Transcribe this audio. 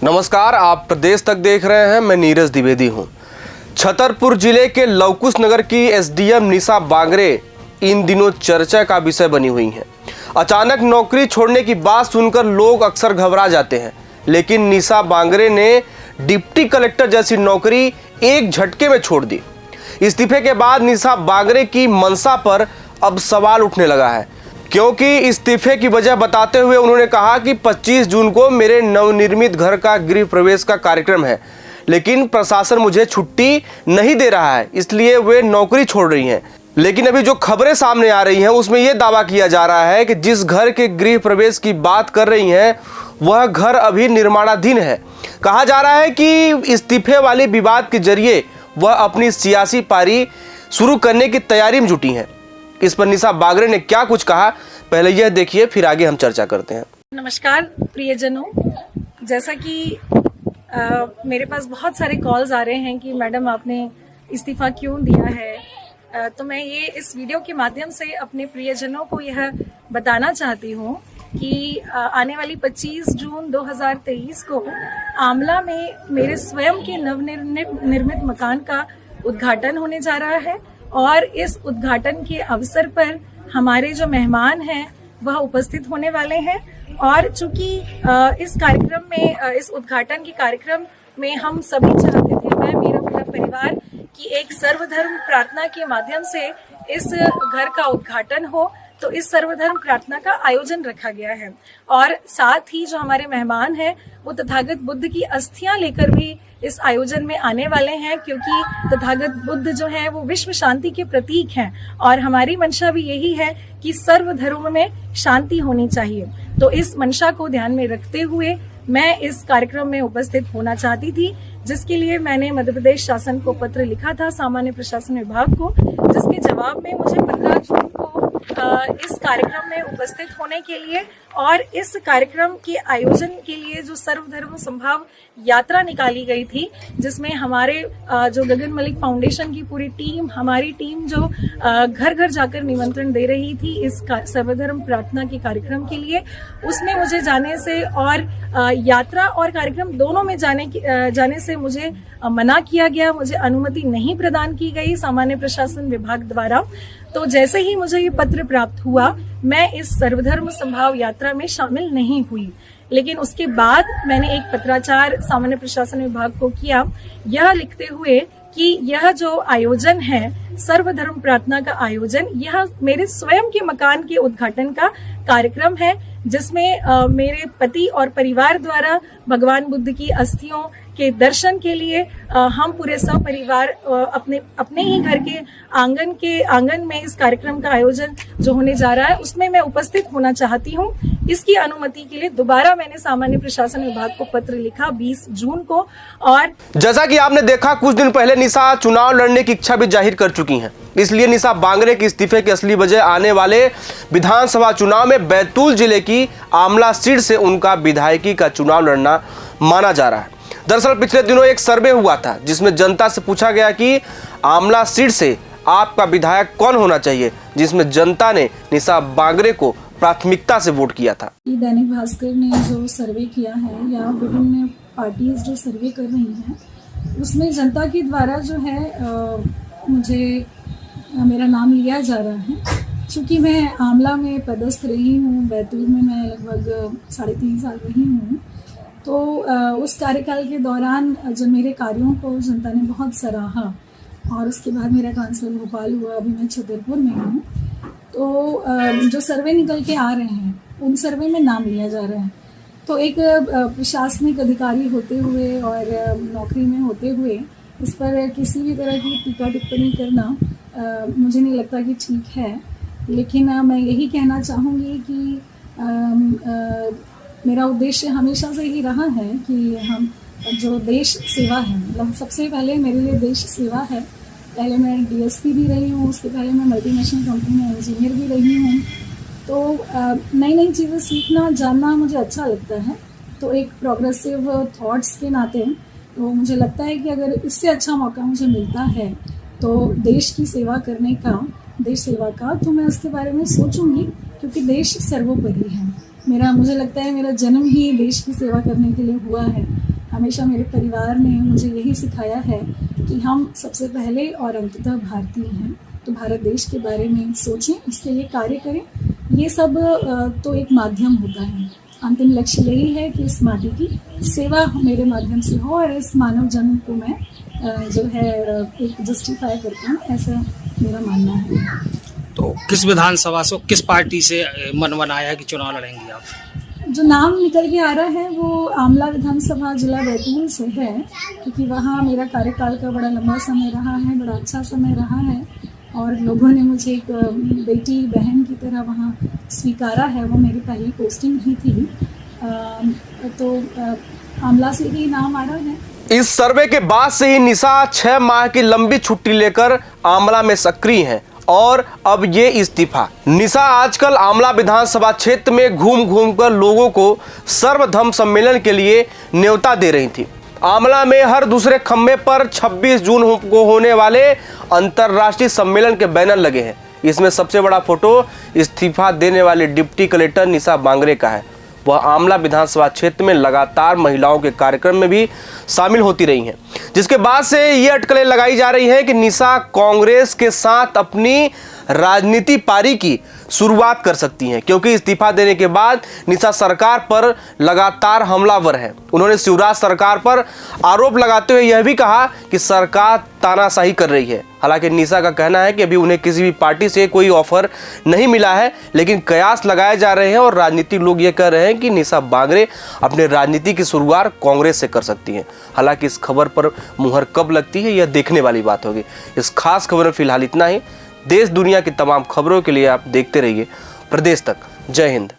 नमस्कार, आप प्रदेश तक देख रहे हैं। मैं नीरज द्विवेदी हूं। छतरपुर जिले के लवकुश नगर की एसडीएम निशा बांगरे इन दिनों चर्चा का विषय बनी हुई हैं। अचानक नौकरी छोड़ने की बात सुनकर लोग अक्सर घबरा जाते हैं, लेकिन निशा बांगरे ने डिप्टी कलेक्टर जैसी नौकरी एक झटके में छोड़ दी। इस्तीफे के बाद निशा बांगरे की मंशा पर अब सवाल उठने लगा है, क्योंकि इस्तीफे की वजह बताते हुए उन्होंने कहा कि 25 जून को मेरे नवनिर्मित घर का गृह प्रवेश का कार्यक्रम है, लेकिन प्रशासन मुझे छुट्टी नहीं दे रहा है, इसलिए वे नौकरी छोड़ रही हैं। लेकिन अभी जो खबरें सामने आ रही हैं उसमें यह दावा किया जा रहा है कि जिस घर के गृह प्रवेश की बात कर रही हैं वह घर अभी निर्माणाधीन है। कहा जा रहा है कि इस्तीफे वाले विवाद के जरिए वह अपनी सियासी पारी शुरू करने की तैयारी में जुटी हैं। इस पर निशा बांगरे ने क्या कुछ कहा, पहले यह देखिए, फिर आगे हम चर्चा करते हैं। नमस्कार प्रियजनों, जैसा कि मेरे पास बहुत सारे कॉल्स आ रहे हैं कि मैडम आपने इस्तीफा क्यों दिया है, तो मैं ये इस वीडियो के माध्यम से अपने प्रियजनों को यह बताना चाहती हूँ कि आने वाली 25 जून 2023 को आमला में मेरे स्वयं के नवनिर्मित मकान का उद्घाटन होने जा रहा है और इस उद्घाटन के अवसर पर हमारे जो मेहमान हैं वह उपस्थित होने वाले हैं। और चूंकि इस कार्यक्रम में, इस उद्घाटन के कार्यक्रम में हम सभी चाहते थे, मैं, मेरा पूरा परिवार, कि एक सर्वधर्म प्रार्थना के माध्यम से इस घर का उद्घाटन हो, तो इस सर्वधर्म प्रार्थना का आयोजन रखा गया है। और साथ ही जो हमारे मेहमान हैं वो तथागत बुद्ध की अस्थियां लेकर भी इस आयोजन में आने वाले हैं, क्योंकि तथागत बुद्ध जो है वो विश्व शांति के प्रतीक हैं और हमारी मंशा भी यही है कि सर्वधर्म में शांति होनी चाहिए। तो इस मंशा को ध्यान में रखते हुए मैं इस कार्यक्रम में उपस्थित होना चाहती थी, जिसके लिए मैंने मध्य प्रदेश शासन को पत्र लिखा था, सामान्य प्रशासन विभाग को, जिसके जवाब में मुझे 15 जून को इस कार्यक्रम में उपस्थित होने के लिए और इस कार्यक्रम के आयोजन के लिए जो सर्वधर्म संभाव यात्रा निकाली गई थी, जिसमें हमारे जो गगन मलिक फाउंडेशन की पूरी टीम, हमारी टीम जो घर घर जाकर निमंत्रण दे रही थी इस सर्वधर्म प्रार्थना के कार्यक्रम के लिए, उसमें मुझे जाने से और यात्रा और कार्यक्रम दोनों में जाने से मुझे मना किया गया, मुझे अनुमति नहीं प्रदान की गई सामान्य प्रशासन विभाग द्वारा। तो जैसे ही मुझे ये पत्र प्राप्त हुआ, मैं इस सर्वधर्म संभाव यात्रा में शामिल नहीं हुई। लेकिन उसके बाद मैंने एक पत्राचार सामान्य प्रशासन विभाग को किया, यह लिखते हुए कि यह जो आयोजन है सर्वधर्म प्रार्थना का आयोजन, यह मेरे स्वयं के मकान के उद्घाटन का कार्यक्रम है, जिसमें मेरे पति और परिवार द्वारा भगवान बुद्ध की अस्थियों के दर्शन के लिए हम पूरे सपरिवार अपने ही घर के आंगन में इस कार्यक्रम का आयोजन जो होने जा रहा है उसमें मैं उपस्थित होना चाहती हूँ। इसकी अनुमति के लिए दोबारा मैंने सामान्य प्रशासन विभाग को पत्र लिखा 20 जून को। और जैसा कि आपने देखा, कुछ दिन पहले निशा चुनाव लड़ने की इच्छा भी जाहिर कर चुकी हैं। इसलिए निशा बांगरे के इस्तीफे की असली वजह आने वाले विधानसभा चुनाव में बैतूल जिले की आमला सीट से उनका विधायकी का चुनाव लड़ना माना जा रहा है। दरअसल पिछले दिनों एक सर्वे हुआ था जिसमें जनता से पूछा गया कि आमला सीट से आपका विधायक कौन होना चाहिए, जिसमें जनता ने निशा बांगरे को प्राथमिकता से वोट किया था। दैनिक भास्कर ने जो सर्वे किया है या विभिन्न पार्टीज जो सर्वे कर रही हैं, उसमें जनता के द्वारा जो है मुझे मेरा नाम लिया जा रहा है। चूँकि मैं आमला में पदस्थ रही हूँ, बैतूल में मैं लगभग 3.5 साल रही हूँ, तो उस कार्यकाल के दौरान जब मेरे कार्यों को जनता ने बहुत सराहा और उसके बाद मेरा ट्रांसफर भोपाल हुआ, अभी मैं छतरपुर में हूँ, तो जो सर्वे निकल के आ रहे हैं उन सर्वे में नाम लिया जा रहा है। तो एक प्रशासनिक अधिकारी होते हुए और नौकरी में होते हुए इस पर किसी भी तरह की टीका टिप्पणी करना मुझे नहीं लगता कि ठीक है। लेकिन मैं यही कहना चाहूँगी कि मेरा उद्देश्य हमेशा से ही रहा है कि हम जो देश सेवा है, मतलब सबसे पहले मेरे लिए देश सेवा है। पहले मैं डीएसपी भी रही हूँ, उसके पहले मैं मल्टीनेशनल कंपनी में इंजीनियर भी रही हूँ। तो नई नई चीज़ें सीखना, जानना मुझे अच्छा लगता है। तो एक प्रोग्रेसिव थॉट्स के नाते तो मुझे लगता है कि अगर इससे अच्छा मौका मुझे मिलता है तो देश की सेवा करने का, देश सेवा का, तो मैं उसके बारे में सोचूंगी, क्योंकि देश सर्वोपरि है। मुझे लगता है मेरा जन्म ही देश की सेवा करने के लिए हुआ है। हमेशा मेरे परिवार ने मुझे यही सिखाया है कि हम सबसे पहले और अंततः भारतीय हैं, तो भारत देश के बारे में सोचें, उसके लिए कार्य करें। ये सब तो एक माध्यम होता है, अंतिम लक्ष्य यही है कि इस माटी की सेवा मेरे माध्यम से हो और इस मानव जन्म को मैं जो है एक जस्टिफाई करता हूँ, ऐसा मेरा मानना है। तो किस विधानसभा से, किस पार्टी से मन बनाया है कि चुनाव लड़ेंगी आप? जो नाम निकल के आ रहा है वो आमला विधानसभा जिला बैतूल से है, क्योंकि वहाँ मेरा कार्यकाल का बड़ा लंबा समय रहा है, बड़ा अच्छा समय रहा है और लोगों ने मुझे एक बेटी बहन की तरह वहाँ स्वीकारा है। वो मेरी पहली पोस्टिंग ही थी, तो आमला से ही नाम आ रहा है। इस सर्वे के बाद से ही निशा 6 माह की लंबी छुट्टी लेकर आमला में सक्रिय हैं और अब ये इस्तीफा। निशा आजकल आमला विधानसभा क्षेत्र में घूम घूम कर लोगों को सर्वधर्म सम्मेलन के लिए न्योता दे रही थी। आमला में हर दूसरे खम्भे पर 26 जून को होने वाले अंतर्राष्ट्रीय सम्मेलन के बैनर लगे हैं। इसमें सबसे बड़ा फोटो इस्तीफा देने वाली डिप्टी कलेक्टर निशा बांगरे का है। वह आमला विधानसभा क्षेत्र में लगातार महिलाओं के कार्यक्रम में भी शामिल होती रही हैं, जिसके बाद से ये अटकलें लगाई जा रही हैं कि निशा कांग्रेस के साथ अपनी राजनीति पारी की शुरुआत कर सकती हैं, क्योंकि इस्तीफा देने के बाद निशा सरकार पर लगातार हमलावर हैं। उन्होंने शिवराज सरकार पर आरोप लगाते हुए यह भी कहा कि सरकार तानाशाही कर रही है। हालांकि निशा का कहना है कि अभी उन्हें किसी भी पार्टी से कोई ऑफर नहीं मिला है, लेकिन कयास लगाए जा रहे हैं और राजनीतिक लोग ये कह रहे हैं कि निशा बांगरे अपने राजनीति की शुरुआत कांग्रेस से कर सकती हैं। हालांकि इस खबर पर मुहर कब लगती है यह देखने वाली बात होगी। इस खास खबर में फिलहाल इतना ही। देश दुनिया की तमाम खबरों के लिए आप देखते रहिए प्रदेश तक। जय हिंद।